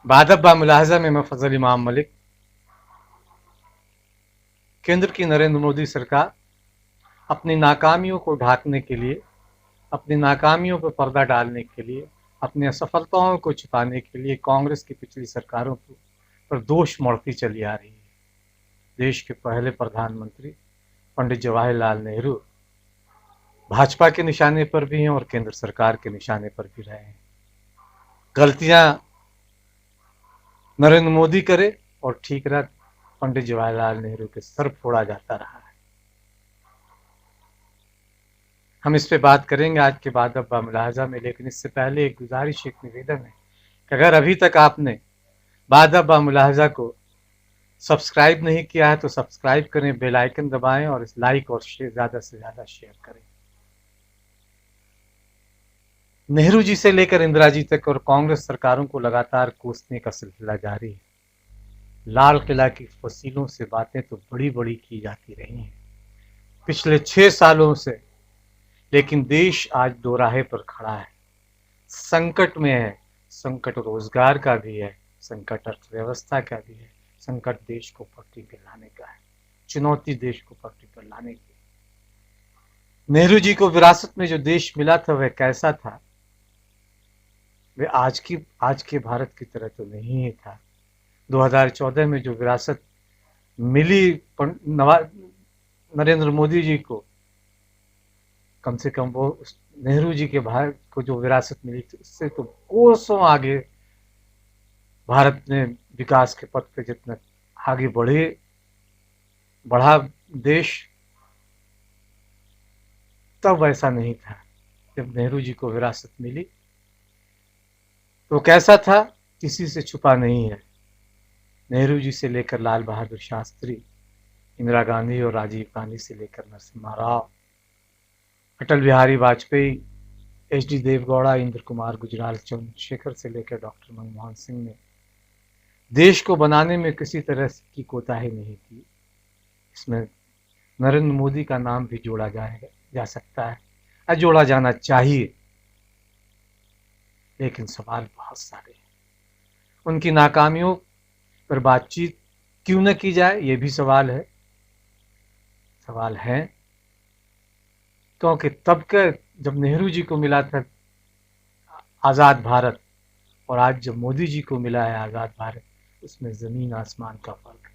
बादब बा मुलाहजा में मैं फजल इमाम मलिक। केंद्र की नरेंद्र मोदी सरकार अपनी नाकामियों को ढांकने के लिए, अपनी नाकामियों पर पर्दा डालने के लिए, अपनी असफलताओं को छिपाने के लिए कांग्रेस की पिछली सरकारों पर दोष मढ़ती चली आ रही है। देश के पहले प्रधानमंत्री पंडित जवाहरलाल नेहरू भाजपा के निशाने पर भी हैं और केंद्र सरकार के निशाने पर भी रहे हैं। गलतियां नरेंद्र मोदी करे और ठीक रात पंडित जवाहरलाल नेहरू के सर फोड़ा जाता रहा है। हम इस पे बात करेंगे आज के बाद अब मुलाहजा में, लेकिन इससे पहले एक गुजारिश, एक निवेदन है कि अगर अभी तक आपने बाद अब मुलाहजा को सब्सक्राइब नहीं किया है तो सब्सक्राइब करें, बेल आइकन दबाएं और इस लाइक और शेयर ज़्यादा से ज़्यादा शेयर करें। नेहरू जी से लेकर इंदिरा जी तक और कांग्रेस सरकारों को लगातार कोसने का सिलसिला जारी है। लाल किला की फसीलों से बातें तो बड़ी बड़ी की जाती रही हैं पिछले 6 सालों से, लेकिन देश आज दोराहे पर खड़ा है, संकट में है। संकट रोजगार का भी है, संकट अर्थव्यवस्था का भी है, संकट देश को पटरी पर लाने का है, चुनौती देश को पटरी पर लाने की। नेहरू जी को विरासत में जो देश मिला था वह कैसा था? वह आज के भारत की तरह तो नहीं ही था। 2014 में जो विरासत मिली नरेंद्र मोदी जी को, कम से कम वो नेहरू जी के भारत को जो विरासत मिली थी उससे तो कोसों आगे भारत ने विकास के पथ पे जितना आगे बढ़ा देश, तब वैसा नहीं था। जब नेहरू जी को विरासत मिली तो कैसा था किसी से छुपा नहीं है। नेहरू जी से लेकर लाल बहादुर शास्त्री, इंदिरा गांधी और राजीव गांधी से लेकर नरसिम्हा राव, अटल बिहारी वाजपेयी, एच.डी. देवगौड़ा, इंद्र कुमार गुजराल, चंद्रशेखर से लेकर डॉक्टर मनमोहन सिंह ने देश को बनाने में किसी तरह की कोताही नहीं की। इसमें नरेंद्र मोदी का नाम भी जोड़ा जा सकता है, जोड़ा जाना चाहिए, लेकिन सवाल बहुत सारे हैं। उनकी नाकामियों पर बातचीत क्यों न की जाए, ये भी सवाल है क्योंकि तब के जब नेहरू जी को मिला था आज़ाद भारत और आज जब मोदी जी को मिला है आज़ाद भारत, उसमें ज़मीन आसमान का फर्क है।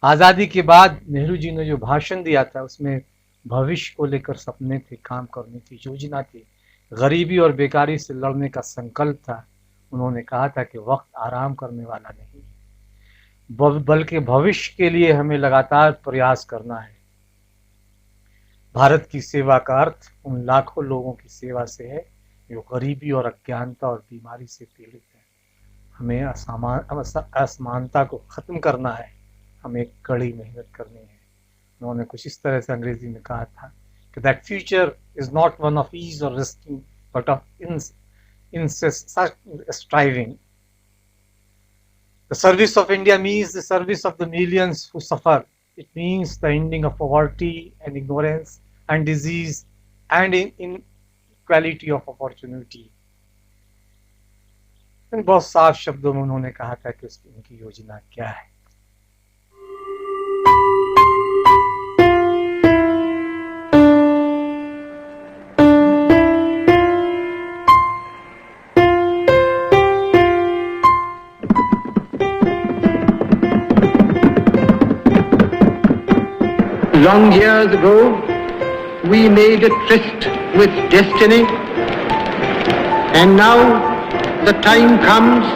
आज़ादी के बाद नेहरू जी ने जो भाषण दिया था उसमें भविष्य को लेकर सपने थे, काम करने की योजना थी, गरीबी और बेकारी से लड़ने का संकल्प था। उन्होंने कहा था कि वक्त आराम करने वाला नहीं, बल्कि भविष्य के लिए हमें लगातार प्रयास करना है। भारत की सेवा का अर्थ उन लाखों लोगों की सेवा से है जो गरीबी और अज्ञानता और बीमारी से पीड़ित है। हमें असमानता को ख़त्म करना है, हमें कड़ी मेहनत करनी है। उन्होंने कुछ इस तरह से अंग्रेजी में कहा था कि that future is not one of ease or risking but of striving. The service of India means the service of the millions who suffer. It means the ending of poverty and ignorance and disease and inequality of opportunity. बहुत साफ शब्दों में उन्होंने कहा था कि उनकी योजना क्या है। Long years ago, we made a tryst with destiny, and now the time comes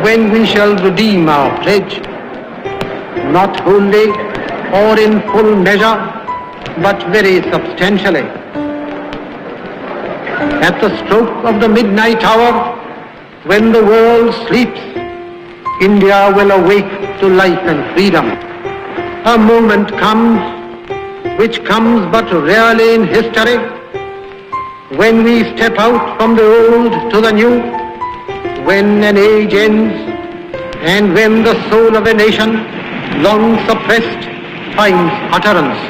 when we shall redeem our pledge, not wholly or in full measure, but very substantially. At the stroke of the midnight hour, when the world sleeps, India will awake to life and freedom. A moment comes which comes but rarely in history, when we step out from the old to the new, when an age ends and when the soul of a nation long suppressed finds utterance.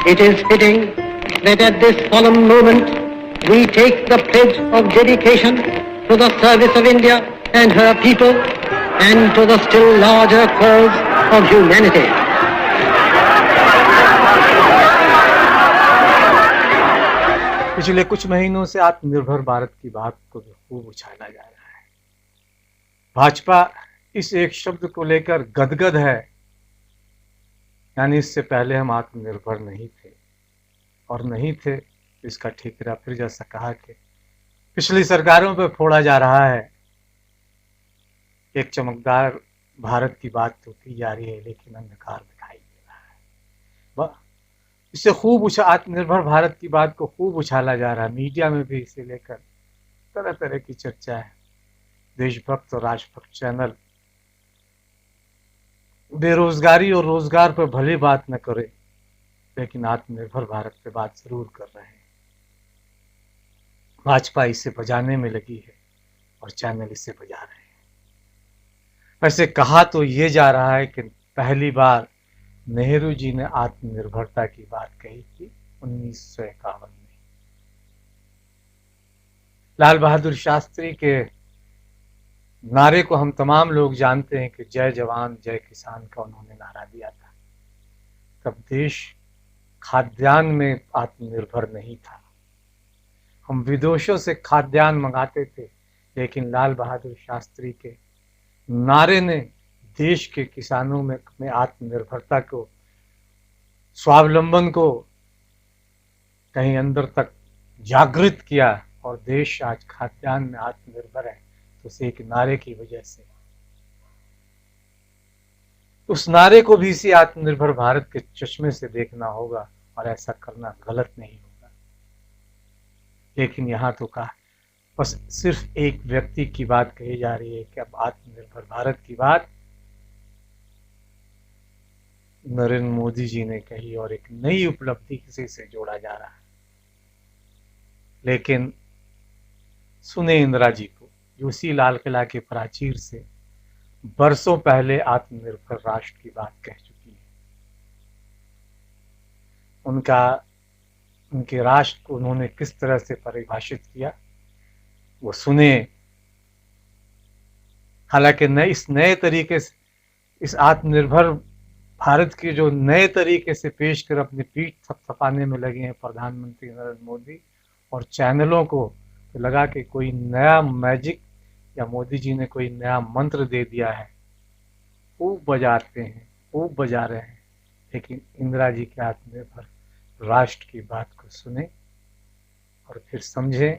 It is fitting that at this solemn moment we take the pledge of dedication to the service of India and her people, and to the still larger cause of humanity. पिछले कुछ महीनों से आत्मनिर्भर भारत की बात को खूब उछाला जा रहा है। भाजपा इस एक शब्द को लेकर गदगद है, यानी इससे पहले हम आत्मनिर्भर नहीं थे, और नहीं थे तो इसका ठिकरा फिर जैसा कहा कि पिछली सरकारों पर फोड़ा जा रहा है। एक चमकदार भारत की बात तो की जा रही है, लेकिन अंधकार दिखाई दे रहा है। इससे खूब आत्मनिर्भर भारत की बात को खूब उछाला जा रहा है। मीडिया में भी इसे लेकर तरह तरह की चर्चा है। देशभक्त और राष्ट्रभक्त चैनल बेरोजगारी और रोजगार पर भले बात न करे, लेकिन आत्मनिर्भर भारत पे बात जरूर कर रहे हैं। भाजपा इसे बजाने में लगी है और चैनल इसे बजा रहे हैं। वैसे कहा तो ये जा रहा है कि पहली बार नेहरू जी ने आत्मनिर्भरता की बात कही थी 1951 में। लाल बहादुर शास्त्री के नारे को हम तमाम लोग जानते हैं कि जय जवान जय किसान का उन्होंने नारा दिया था। तब देश खाद्यान्न में आत्मनिर्भर नहीं था। हम विदेशों से खाद्यान्न मंगाते थे, लेकिन लाल बहादुर शास्त्री के नारे ने देश के किसानों में आत्मनिर्भरता को, स्वावलंबन को कहीं अंदर तक जागृत किया, और देश आज खाद्यान्न में आत्मनिर्भर है तो उसे एक नारे की वजह से। उस नारे को भी इसी आत्मनिर्भर भारत के चश्मे से देखना होगा, और ऐसा करना गलत नहीं होगा। लेकिन यहाँ तो कहा बस सिर्फ एक व्यक्ति की बात कही जा रही है कि अब आत्मनिर्भर भारत की बात नरेंद्र मोदी जी ने कही, और एक नई उपलब्धि किसी से जोड़ा जा रहा है। लेकिन सुने इंदिरा जी को, जो उसी लाल किला के प्राचीर से बरसों पहले आत्मनिर्भर राष्ट्र की बात कह चुकी है। उनके राष्ट्र को उन्होंने किस तरह से परिभाषित किया वो सुने। हालांकि इस नए तरीके से, इस आत्मनिर्भर भारत की जो नए तरीके से पेश कर अपनी पीठ थपथपाने में लगे हैं प्रधानमंत्री नरेंद्र मोदी और चैनलों को, तो लगा कि कोई नया मैजिक या मोदी जी ने कोई नया मंत्र दे दिया है। खूब बजाते हैं, खूब बजा रहे हैं, लेकिन इंदिरा जी के आत्मनिर्भर राष्ट्र की बात को सुने और फिर समझे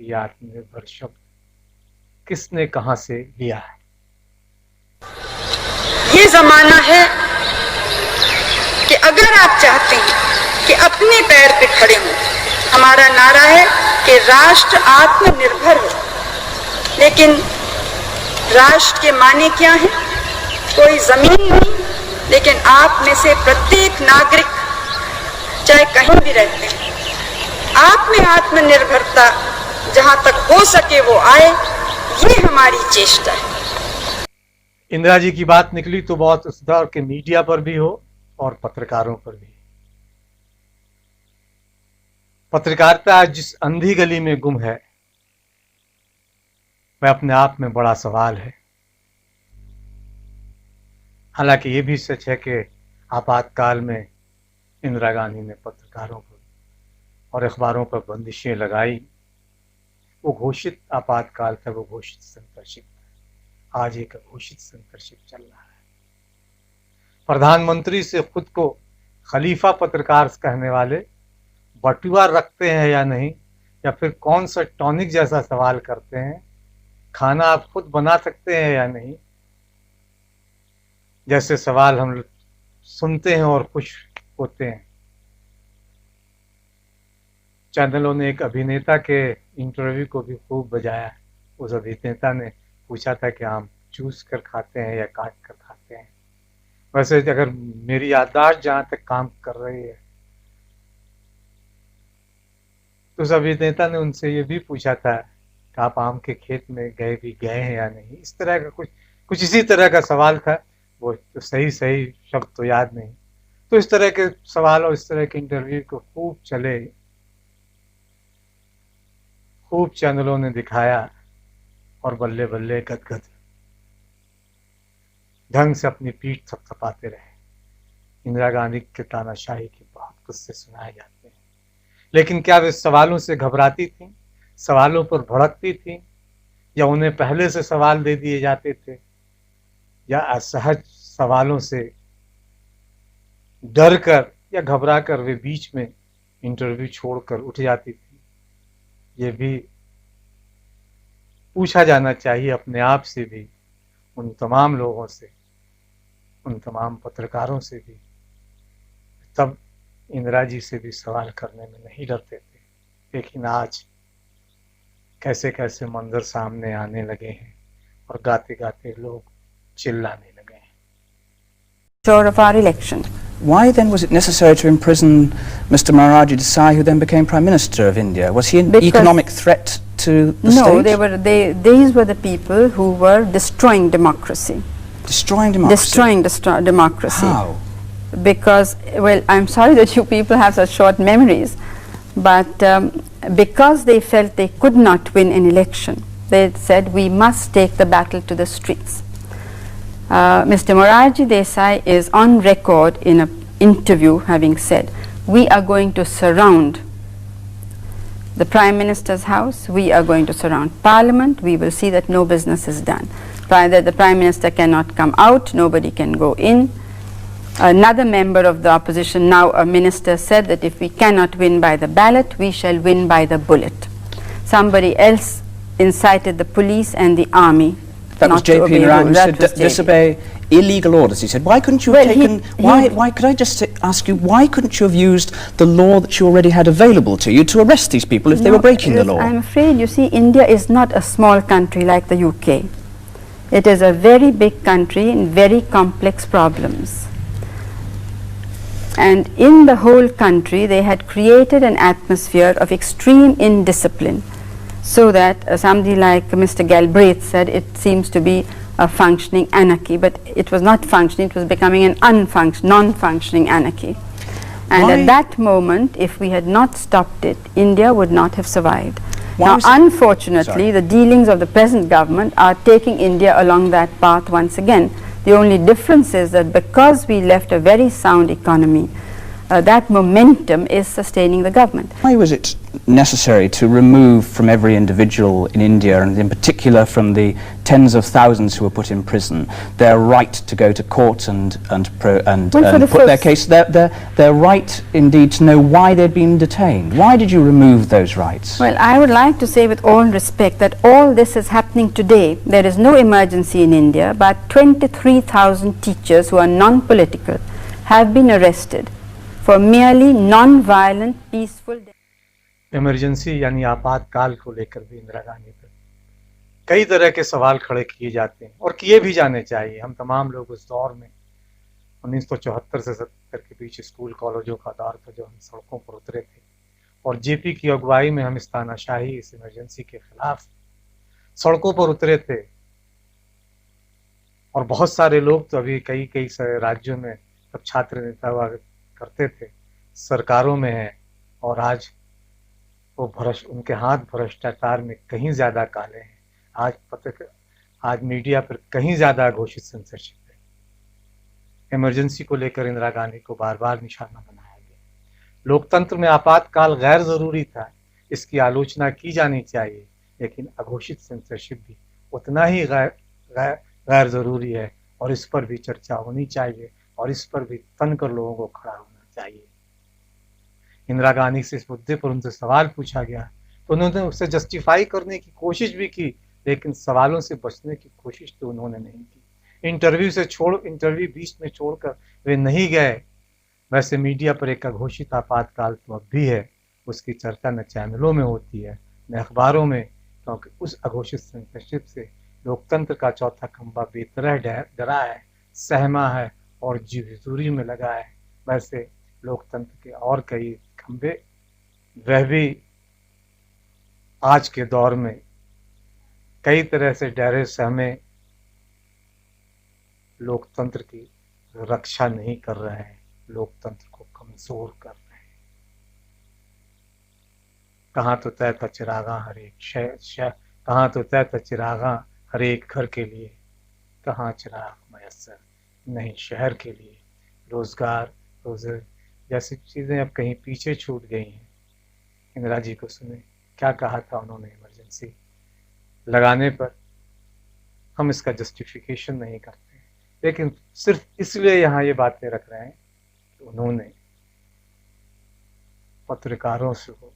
कि यह आत्मनिर्भर शब्द किसने कहां से लिया है। ये जमाना है कि अगर आप चाहते हैं कि अपने पैर पे खड़े हों, हमारा नारा है कि राष्ट्र आत्मनिर्भर हो। लेकिन राष्ट्र के माने क्या है? कोई जमीन नहीं, लेकिन आप में से प्रत्येक नागरिक चाहे कहीं भी रहते हैं, आप में आत्मनिर्भरता जहां तक हो सके वो आए, ये हमारी चेष्टा है। इंदिरा जी की बात निकली तो बहुत उस दौर के मीडिया पर भी हो और पत्रकारों पर भी। पत्रकारिता जिस अंधी गली में गुम है, वह अपने आप में बड़ा सवाल है। हालांकि ये भी सच है कि आपातकाल में इंदिरा गांधी ने पत्रकारों पर और अखबारों पर बंदिशें लगाई। वो घोषित आपातकाल था, वो घोषित सेंसरशिप था। आज एक अघोषित सेंसरशिप चल रहा है। प्रधानमंत्री से खुद को खलीफा पत्रकार कहने वाले बटुआ रखते हैं या नहीं, या फिर कौन सा टॉनिक जैसा सवाल करते हैं, खाना आप खुद बना सकते हैं या नहीं, जैसे सवाल हम सुनते हैं और खुश होते हैं। चैनलों ने एक अभिनेता के इंटरव्यू को भी खूब बजाया। उस अभिनेता ने पूछा था कि आम चूस कर खाते हैं या काट कर खाते हैं। वैसे अगर मेरी याददाश्त जहां तक काम कर रही है, तो उस अभिनेता ने उनसे ये भी पूछा था कि आप आम के खेत में गए हैं या नहीं। इस तरह का कुछ इसी तरह का सवाल था। वो तो सही शब्द तो याद नहीं। तो इस तरह के सवाल और इस तरह के इंटरव्यू को खूब चले, खूब चैनलों ने दिखाया और बल्ले बल्ले गदगद ढंग से अपनी पीठ थपथपाते रहे। इंदिरा गांधी के तानाशाही के बहुत किस्से सुनाए जाते हैं, लेकिन क्या वे सवालों से घबराती थीं, सवालों पर भड़कती थीं, या उन्हें पहले से सवाल दे दिए जाते थे, या असहज सवालों से डर कर या घबरा कर वे बीच में इंटरव्यू छोड़कर उठ जाती थी? ये भी पूछा जाना चाहिए अपने आप से भी, उन तमाम लोगों से, उन तमाम पत्रकारों से भी। तब इंदिरा जी से भी सवाल करने में नहीं डरते थे, लेकिन आज कैसे कैसे मंजर सामने आने लगे हैं और गाते गाते लोग चिल्लाने लगे हैं। Of our election. Why then was it necessary to imprison Mr. Morarji Desai, who then became Prime Minister of India? Was he an Because economic threat to the No, state? these were the people who were destroying democracy. Destroying democracy? Destroying democracy. How? Because, well, I'm sorry that you people have such short memories, but because they felt they could not win an election, they said we must take the battle to the streets. Mr. Morarji Desai is on record in an interview having said, we are going to surround the Prime Minister's house, we are going to surround Parliament, we will see that no business is done. That the Prime Minister cannot come out, nobody can go in. Another member of the opposition, now a minister, said that if we cannot win by the ballot, we shall win by the bullet. Somebody else incited the police and the army. That was J.P. Naran, who said disobey illegal orders. He said, why couldn't you have taken, why could I just ask you, why couldn't you have used the law that you already had available to you to arrest these people if they were breaking the law? I'm afraid, you see, India is not a small country like the UK. It is a very big country and very complex problems. And in the whole country, they had created an atmosphere of extreme indiscipline, so that somebody like Mr. Galbraith said it seems to be a functioning anarchy, but it was not functioning, it was becoming an non-functioning anarchy. And at that moment, if we had not stopped it, India would not have survived. Now, unfortunately, the dealings of the present government are taking India along that path once again. The only difference is that because we left a very sound economy, that momentum is sustaining the government. Why was it necessary to remove from every individual in India, and in particular from the tens of thousands who were put in prison, their right to go to court and put their case, their right indeed to know why they'd been detained? Why did you remove those rights? Well, I would like to say with all respect that all this is happening today. There is no emergency in India, but 23,000 teachers who are non-political have been arrested for merely non-violent, peaceful. Emergency यानी आपातकाल को लेकर भी इंदिरा गांधी पर कई तरह के सवाल खड़े किए जाते हैं और किए भी जाने चाहिए। हम तमाम लोग उस दौर में 1974 से 70 के बीच स्कूल कॉलेजों का दौर था, जो हम सड़कों पर उतरे थे और जेपी की अगुवाई में हम इस तानाशाही, इस इमरजेंसी के खिलाफ सड़कों पर उतरे थे। और बहुत सारे लोग तो अभी कई राज्यों में तब छात्र नेता हुआ करते थे, सरकारों में हैं, और आज वो उनके हाथ भ्रष्टाचार में कहीं ज़्यादा काले हैं। आज मीडिया पर कहीं ज़्यादा घोषित सेंसरशिप है। इमरजेंसी को लेकर इंदिरा गांधी को बार बार निशाना बनाया गया। लोकतंत्र में आपातकाल गैर ज़रूरी था, इसकी आलोचना की जानी चाहिए, लेकिन अघोषित सेंसरशिप भी उतना ही गैर ज़रूरी है और इस पर भी चर्चा होनी चाहिए और इस पर भी तनकर लोगों को खड़ा होना चाहिए। इंदिरा गांधी से इस मुद्दे पर उनसे सवाल पूछा गया तो उन्होंने उसे जस्टिफाई करने की कोशिश भी की, लेकिन सवालों से बचने की कोशिश तो उन्होंने नहीं की। इंटरव्यू बीच में छोड़कर वे नहीं गए। वैसे मीडिया पर एक अघोषित आपातकाल तो अब भी है, उसकी चर्चा न चैनलों में होती है न अखबारों में, क्योंकि उस अघोषित सेंसरशिप से लोकतंत्र का चौथा खंभा बेतरह डरा है, सहमा है और जी हुजूरी में लगा है। वैसे लोकतंत्र के और कई खंभे, वह भी आज के दौर में कई तरह से डरे सहमे लोकतंत्र की रक्षा नहीं कर रहे हैं, लोकतंत्र को कमजोर कर रहे हैं। कहाँ तो तय था चिरागा हर एक कहाँ तो तय चिरागा हर एक घर के लिए, कहाँ चिराग मयसर नहीं शहर के लिए, रोजगार रोजगार जैसी चीज़ें अब कहीं पीछे छूट गई हैं। इंदिरा जी को सुने क्या कहा था उन्होंने इमरजेंसी लगाने पर। हम इसका जस्टिफिकेशन नहीं करते, लेकिन सिर्फ इसलिए यहाँ ये बातें रख रहे हैं कि उन्होंने पत्रकारों से हो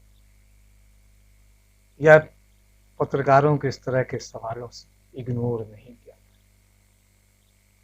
या पत्रकारों के इस तरह के सवालों से इग्नोर नहीं